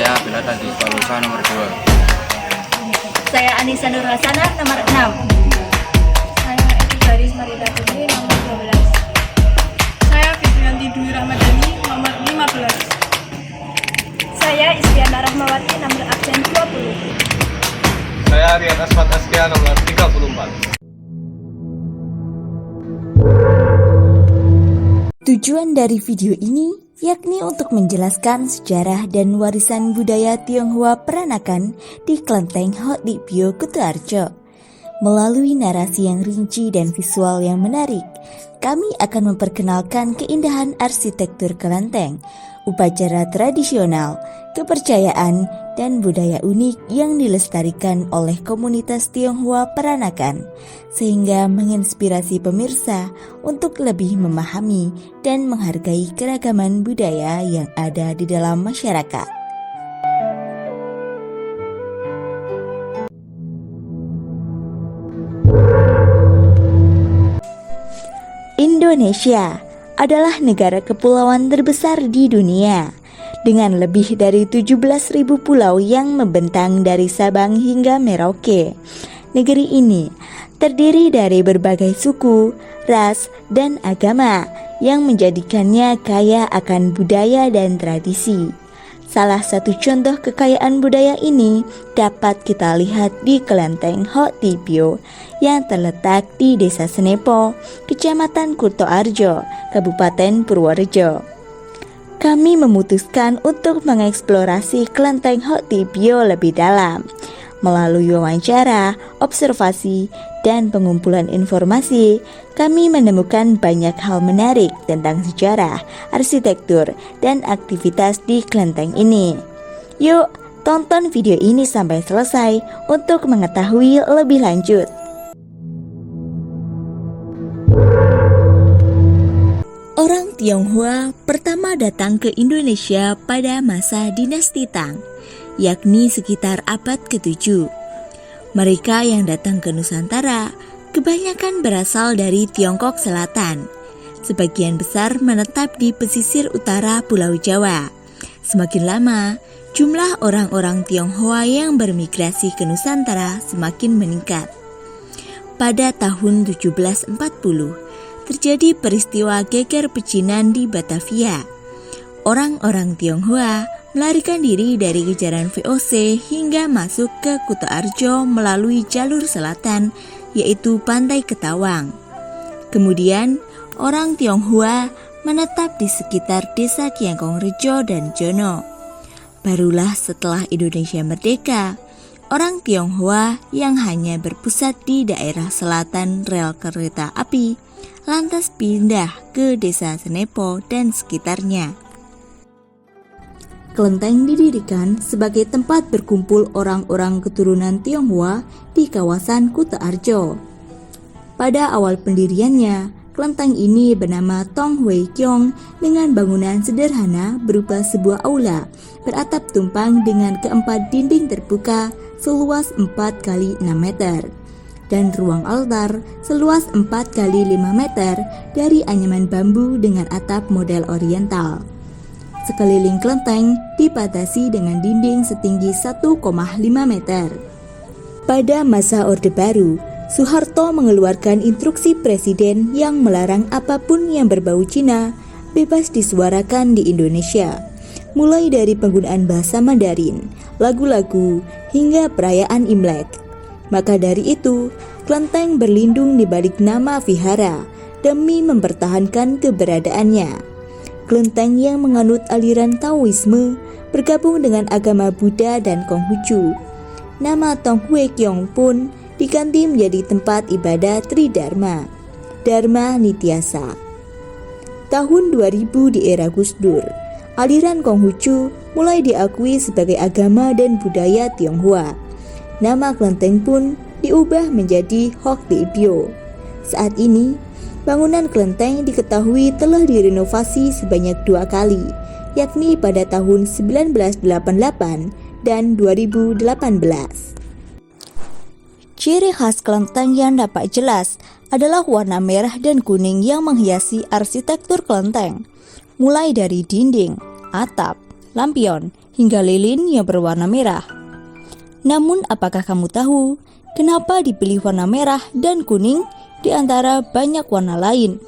Saya Bilal di Palusa nomor 2. Saya Anissa Nur Hasanah nomor 6. Saya Eki Garis Marita Putri nomor 12. Saya Fitrianti Dwi Ramadhani nomor 15. Saya Istiana Rahmawati nomor absen 20. Saya Rian Asmat Askia nomor 34. Tujuan dari video ini yakni untuk menjelaskan sejarah dan warisan budaya Tionghoa Peranakan di Kelenteng Hok Dik Pyo, Kuto Arjo. Melalui narasi yang rinci dan visual yang menarik, kami akan memperkenalkan keindahan arsitektur kelenteng, upacara tradisional, kepercayaan, dan budaya unik yang dilestarikan oleh komunitas Tionghoa Peranakan, sehingga menginspirasi pemirsa untuk lebih memahami dan menghargai keragaman budaya yang ada di dalam masyarakat. Indonesia adalah negara kepulauan terbesar di dunia, dengan lebih dari 17.000 pulau yang membentang dari Sabang hingga Merauke. Negeri ini terdiri dari berbagai suku, ras, dan agama yang menjadikannya kaya akan budaya dan tradisi. Salah satu contoh kekayaan budaya ini dapat kita lihat di Kelenteng Hok Dik Pyo yang terletak di Desa Senepo, Kecamatan Kuto Arjo, Kabupaten Purworejo. Kami memutuskan untuk mengeksplorasi Kelenteng Hok Dik Pyo lebih dalam. Melalui wawancara, observasi, dan pengumpulan informasi, kami menemukan banyak hal menarik tentang sejarah, arsitektur, dan aktivitas di kelenteng ini. Yuk, tonton video ini sampai selesai untuk mengetahui lebih lanjut. Orang Tionghoa pertama datang ke Indonesia pada masa dinasti Tang, yakni sekitar abad ke-7. Mereka yang datang ke Nusantara kebanyakan berasal dari Tiongkok Selatan. Sebagian besar menetap di pesisir utara Pulau Jawa. Semakin lama, jumlah orang-orang Tionghoa yang bermigrasi ke Nusantara semakin meningkat. Pada tahun 1740, terjadi peristiwa geger pecinan di Batavia. Orang-orang Tionghoa melarikan diri dari kejaran VOC hingga masuk ke Kuto Arjo melalui jalur selatan, yaitu Pantai Ketawang. Kemudian, orang Tionghoa menetap di sekitar desa Kiangkong Rejo dan Jono. Barulah setelah Indonesia merdeka, orang Tionghoa yang hanya berpusat di daerah selatan rel kereta api, lantas pindah ke desa Senepo dan sekitarnya. Kelenteng didirikan sebagai tempat berkumpul orang-orang keturunan Tionghoa di kawasan Kuto Arjo. Pada awal pendiriannya, kelenteng ini bernama Tong Hwee Kyong dengan bangunan sederhana berupa sebuah aula beratap tumpang dengan keempat dinding terbuka seluas 4 x 6 meter dan ruang altar seluas 4 x 5 meter dari anyaman bambu dengan atap model oriental. Sekeliling kelenteng dibatasi dengan dinding setinggi 1,5 meter. Pada masa Orde Baru, Soeharto mengeluarkan instruksi presiden yang melarang apapun yang berbau Cina bebas disuarakan di Indonesia, mulai dari penggunaan bahasa Mandarin, lagu-lagu, hingga perayaan Imlek. Maka dari itu, kelenteng berlindung di balik nama vihara demi mempertahankan keberadaannya. Kelenteng yang menganut aliran Taoisme bergabung dengan agama Buddha dan Konghucu. Nama Tong Hwee Kyong pun diganti menjadi tempat ibadah Tridharma, Dharma Nityasa. Tahun 2000 di era Gus Dur, aliran Konghucu mulai diakui sebagai agama dan budaya Tionghoa. Nama kelenteng pun diubah menjadi Hok Dik Pyo. Saat ini, bangunan kelenteng diketahui telah direnovasi sebanyak 2 kali, yakni pada tahun 1988 dan 2018. Ciri khas kelenteng yang dapat jelas adalah warna merah dan kuning yang menghiasi arsitektur kelenteng, mulai dari dinding, atap, lampion, hingga lilin yang berwarna merah. Namun apakah kamu tahu kenapa dipilih warna merah dan kuning di antara banyak warna lain?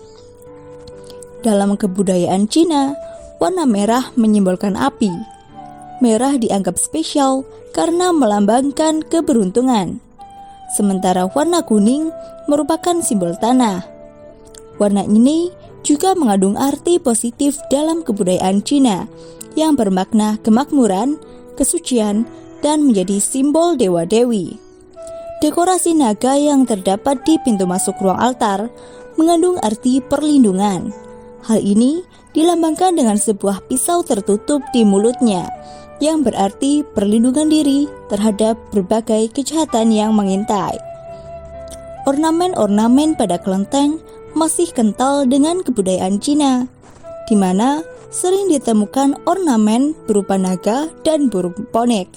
Dalam kebudayaan Cina, warna merah menyimbolkan api. Merah dianggap spesial karena melambangkan keberuntungan. Sementara warna kuning merupakan simbol tanah. Warna ini juga mengandung arti positif dalam kebudayaan Cina yang bermakna kemakmuran, kesucian, dan menjadi simbol dewa-dewi. Dekorasi naga yang terdapat di pintu masuk ruang altar mengandung arti perlindungan. Hal ini dilambangkan dengan sebuah pisau tertutup di mulutnya, yang berarti perlindungan diri terhadap berbagai kejahatan yang mengintai. Ornamen-ornamen pada kelenteng masih kental dengan kebudayaan Cina, di mana sering ditemukan ornamen berupa naga dan burung ponek,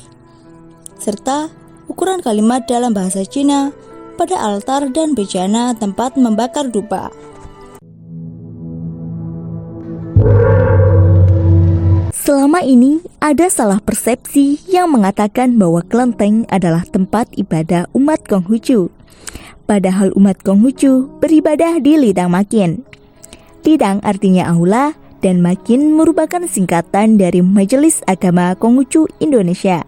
serta ukuran kalimat dalam bahasa Cina pada altar dan bejana tempat membakar dupa. Selama ini ada salah persepsi yang mengatakan bahwa kelenteng adalah tempat ibadah umat Konghucu. Padahal umat Konghucu beribadah di Lidang Makin. Lidang artinya aula dan Makin merupakan singkatan dari Majelis Agama Konghucu Indonesia.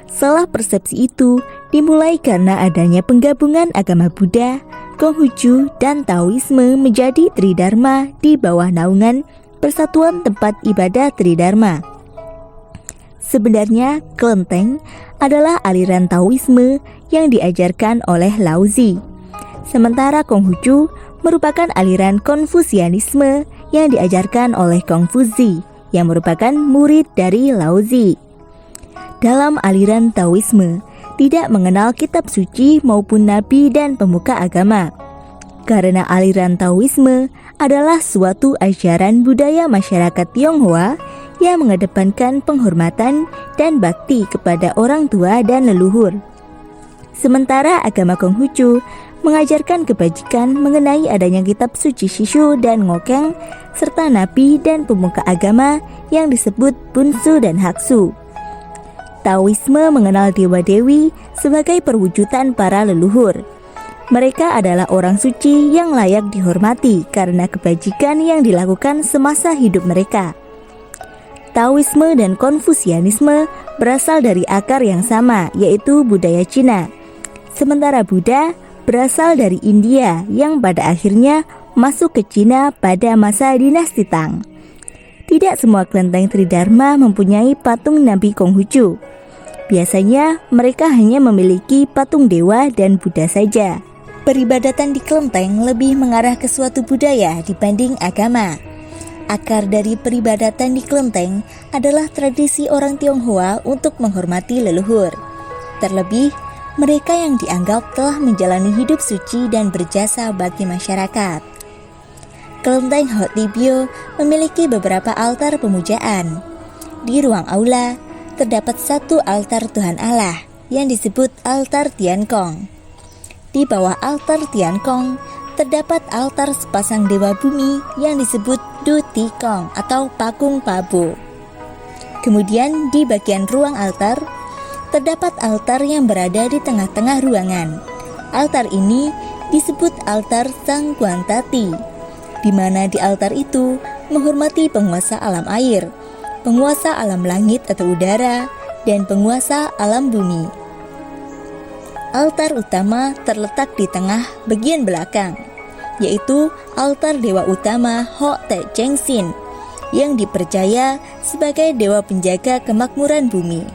Salah persepsi itu dimulai karena adanya penggabungan agama Buddha, Konghucu, dan Taoisme menjadi Tridharma di bawah naungan Persatuan Tempat Ibadah Tridharma. Sebenarnya, kelenteng adalah aliran Taoisme yang diajarkan oleh Laozi. Sementara Konghucu merupakan aliran Konfusianisme yang diajarkan oleh Kongfuzi, yang merupakan murid dari Laozi. Dalam aliran Taoisme, tidak mengenal kitab suci maupun nabi dan pemuka agama. Karena aliran Taoisme adalah suatu ajaran budaya masyarakat Tionghoa yang mengedepankan penghormatan dan bakti kepada orang tua dan leluhur. Sementara agama Konghucu mengajarkan kebajikan mengenai adanya kitab suci Shishu dan Ngokeng, serta nabi dan pemuka agama yang disebut Bunsu dan Haksu. Taoisme mengenal dewa-dewi sebagai perwujudan para leluhur. Mereka adalah orang suci yang layak dihormati karena kebajikan yang dilakukan semasa hidup mereka. Taoisme dan Konfusianisme berasal dari akar yang sama, yaitu budaya Cina. Sementara Buddha berasal dari India yang pada akhirnya masuk ke Cina pada masa dinasti Tang. Tidak semua kelenteng Tridharma mempunyai patung Nabi Konghucu. Biasanya mereka hanya memiliki patung dewa dan Buddha saja. Peribadatan di kelenteng lebih mengarah ke suatu budaya dibanding agama. Akar dari peribadatan di kelenteng adalah tradisi orang Tionghoa untuk menghormati leluhur. Terlebih, mereka yang dianggap telah menjalani hidup suci dan berjasa bagi masyarakat. Kelenteng Hot Tibio memiliki beberapa altar pemujaan. Di ruang aula, terdapat satu altar Tuhan Allah yang disebut altar Tiankong. Di bawah altar Tiankong, terdapat altar sepasang dewa bumi yang disebut Du Tikong atau Pakung Pabo. Kemudian di bagian ruang altar, terdapat altar yang berada di tengah-tengah ruangan. Altar ini disebut altar Sang Guantati, di mana di altar itu menghormati penguasa alam air, penguasa alam langit atau udara, dan penguasa alam bumi. Altar utama terletak di tengah bagian belakang, yaitu altar dewa utama Ho Te Cheng Sin, yang dipercaya sebagai dewa penjaga kemakmuran bumi.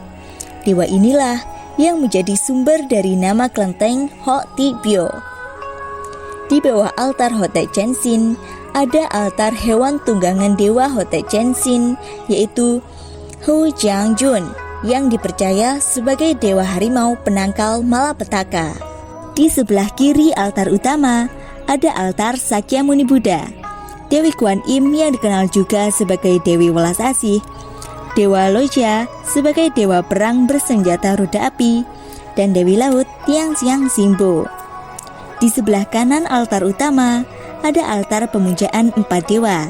Dewa inilah yang menjadi sumber dari nama kelenteng Hot Tibio. Di bawah altar Ho Te Cheng Sin ada altar hewan tunggangan dewa Ho Te Cheng Sin, yaitu Hu Jiang Jun, yang dipercaya sebagai dewa harimau penangkal malapetaka. Di sebelah kiri altar utama ada altar Sakyamuni Buddha, Dewi Kuan Im yang dikenal juga sebagai Dewi Welas Asih, Dewa Loja sebagai dewa perang bersenjata roda api, dan Dewi Laut Tiang Siang Simbo. Di sebelah kanan altar utama ada altar pemujaan 4 dewa,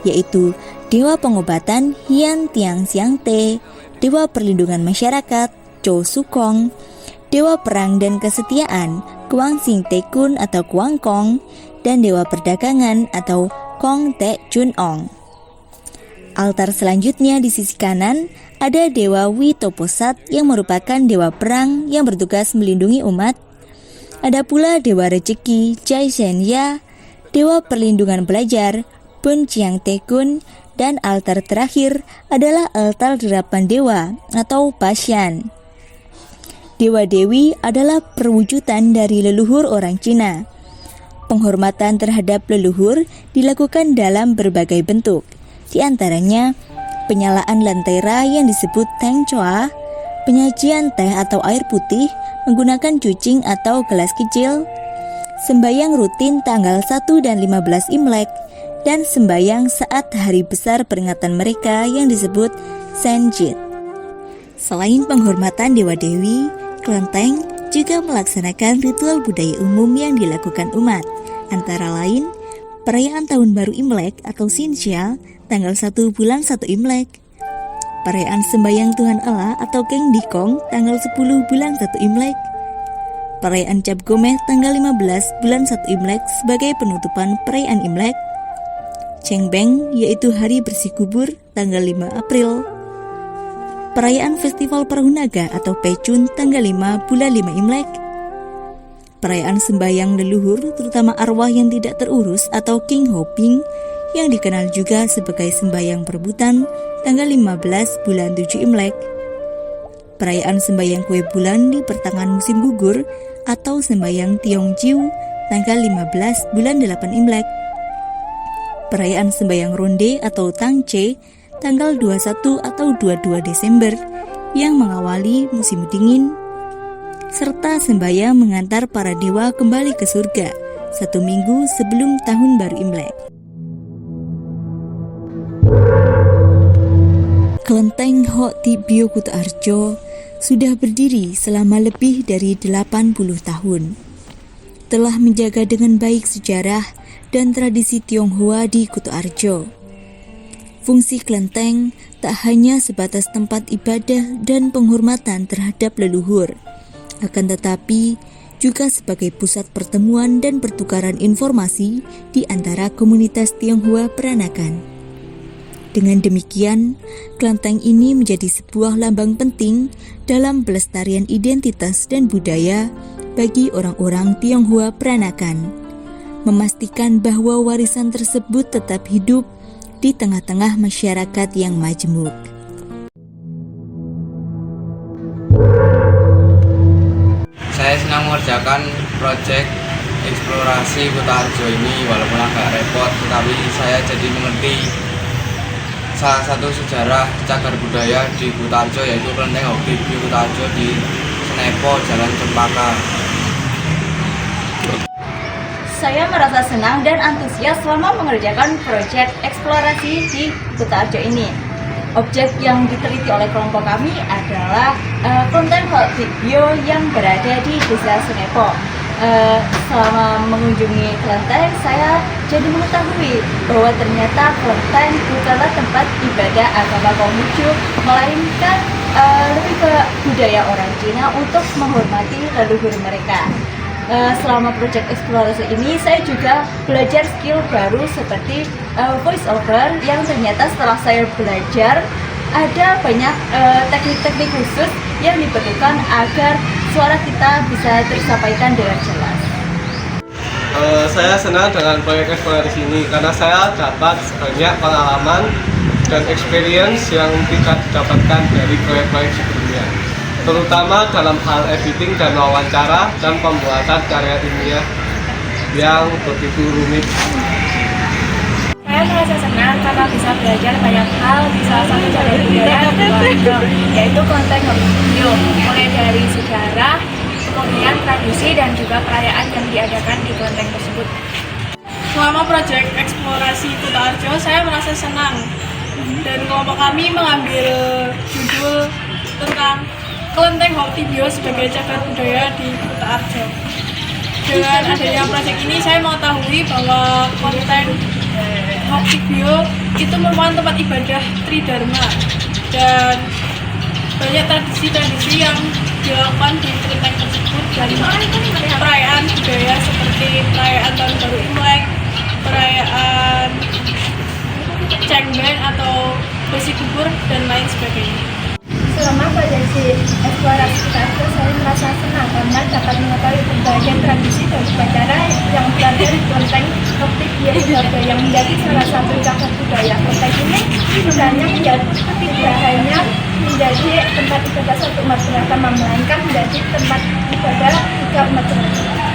yaitu Dewa Pengobatan Hian Tiang Siang Te, Dewa Perlindungan Masyarakat Cho Sukong, Dewa Perang dan Kesetiaan Kuang Sing Te Kun atau Kuang Kong, dan Dewa Perdagangan atau Kong Te Chun Ong. Altar selanjutnya di sisi kanan ada Dewa Witoposat yang merupakan dewa perang yang bertugas melindungi umat. Ada pula Dewa Rezeki Jai Shen Ya, Dewa Perlindungan Belajar Bun Chiang Te Kun, dan altar terakhir adalah altar delapan dewa atau Pasyan. Dewa Dewi adalah perwujudan dari leluhur orang Cina. Penghormatan terhadap leluhur dilakukan dalam berbagai bentuk. Di antaranya, penyalaan lentera yang disebut Teng Choa, penyajian teh atau air putih menggunakan cucing atau gelas kecil, sembayang rutin tanggal 1 dan 15 Imlek, dan sembayang saat hari besar peringatan mereka yang disebut Senjit. Selain penghormatan Dewa Dewi, kelenteng juga melaksanakan ritual budaya umum yang dilakukan umat, antara lain perayaan Tahun Baru Imlek atau Xinxia tanggal 1 bulan 1 Imlek, perayaan Sembayang Tuhan Allah atau Keng Dikong tanggal 10 bulan 1 Imlek, perayaan Cap Gomeh tanggal 15 bulan 1 Imlek sebagai penutupan perayaan Imlek, Cheng Beng yaitu hari bersih kubur tanggal 5 April, perayaan Festival Perahu Naga atau Pecun tanggal 5 bulan 5 Imlek, perayaan sembayang leluhur terutama arwah yang tidak terurus atau King Hoping yang dikenal juga sebagai sembayang perebutan tanggal 15 bulan 7 Imlek, perayaan sembayang kue bulan di pertengahan musim gugur atau sembayang Tiong Jiu tanggal 15 bulan 8 Imlek, perayaan sembayang ronde atau Tangce tanggal 21 atau 22 Desember yang mengawali musim dingin, serta sembahyang mengantar para dewa kembali ke surga 1 minggu sebelum Tahun Baru Imlek. Kelenteng Hok Ti Bio Kuto Arjo sudah berdiri selama lebih dari 80 tahun. Telah menjaga dengan baik sejarah dan tradisi Tionghoa di Kuto Arjo. Fungsi kelenteng tak hanya sebatas tempat ibadah dan penghormatan terhadap leluhur, akan tetapi juga sebagai pusat pertemuan dan pertukaran informasi di antara komunitas Tionghoa Peranakan. Dengan demikian, kelenteng ini menjadi sebuah lambang penting dalam pelestarian identitas dan budaya bagi orang-orang Tionghoa Peranakan, memastikan bahwa warisan tersebut tetap hidup di tengah-tengah masyarakat yang majemuk. Saya senang mengerjakan proyek eksplorasi Kuto Arjo ini, walaupun agak repot, tetapi saya jadi mengerti salah satu sejarah cagar budaya di Kuto Arjo, yaitu kelenteng Hok Ti Bio Kuto Arjo di Senepo, Jalan Cempaka. Saya merasa senang dan antusias selama mengerjakan proyek eksplorasi di Kuto Arjo ini. Objek yang diteliti oleh kelompok kami adalah kelenteng Hok Ti Bio yang berada di Desa Senepo. Selama mengunjungi kelenteng, saya jadi mengetahui bahwa ternyata kelenteng bukanlah tempat ibadah agama Konghucu, melainkan lebih ke budaya orang Cina untuk menghormati leluhur mereka. Selama proyek eksplorasi ini, saya juga belajar skill baru seperti voice over, yang ternyata setelah saya belajar ada banyak teknik-teknik khusus yang diperlukan agar suara kita bisa tersampaikan dengan jelas. Saya senang dengan proyek eksplorasi ini karena saya dapat banyak pengalaman dan experience yang tidak didapatkan dari proyek-proyek sebelumnya, terutama dalam hal editing dan wawancara dan pembuatan karya ilmiah yang begitu rumit. Saya merasa senang karena bisa belajar banyak hal di salah satu jalur budaya di Kuto, yaitu kelenteng Hok Ti Bio, mulai dari sejarah, kemudian tradisi dan juga perayaan yang diadakan di kelenteng tersebut. Selama proyek eksplorasi Kuto Arjo, saya merasa senang dan kelompok kami mengambil judul tentang kelenteng Hok Ti Bio sebagai cagar budaya di Kuto Arjo. Dengan adanya proyek ini, saya mengetahui bahwa kelenteng Hatibio itu merupakan tempat ibadah Tridharma dan banyak tradisi-tradisi yang dilakukan di kelenteng tersebut dan perayaan budaya seperti perayaan Tahun Baru Imlek, perayaan Cengbeng atau bersih kubur dan lain sebagainya. Selama prosesi eksplorasi Kutarjo, saya merasa senang karena dapat mengetahui berbagai tradisi dan upacara yang berada di kelenteng Hatibio yang menjadi salah satu cagar budaya. Kelenteng ini sebenarnya tidak hanya menjadi tempat ibadah satu umat beragama, melainkan menjadi tempat ibadah tiga umat beragama.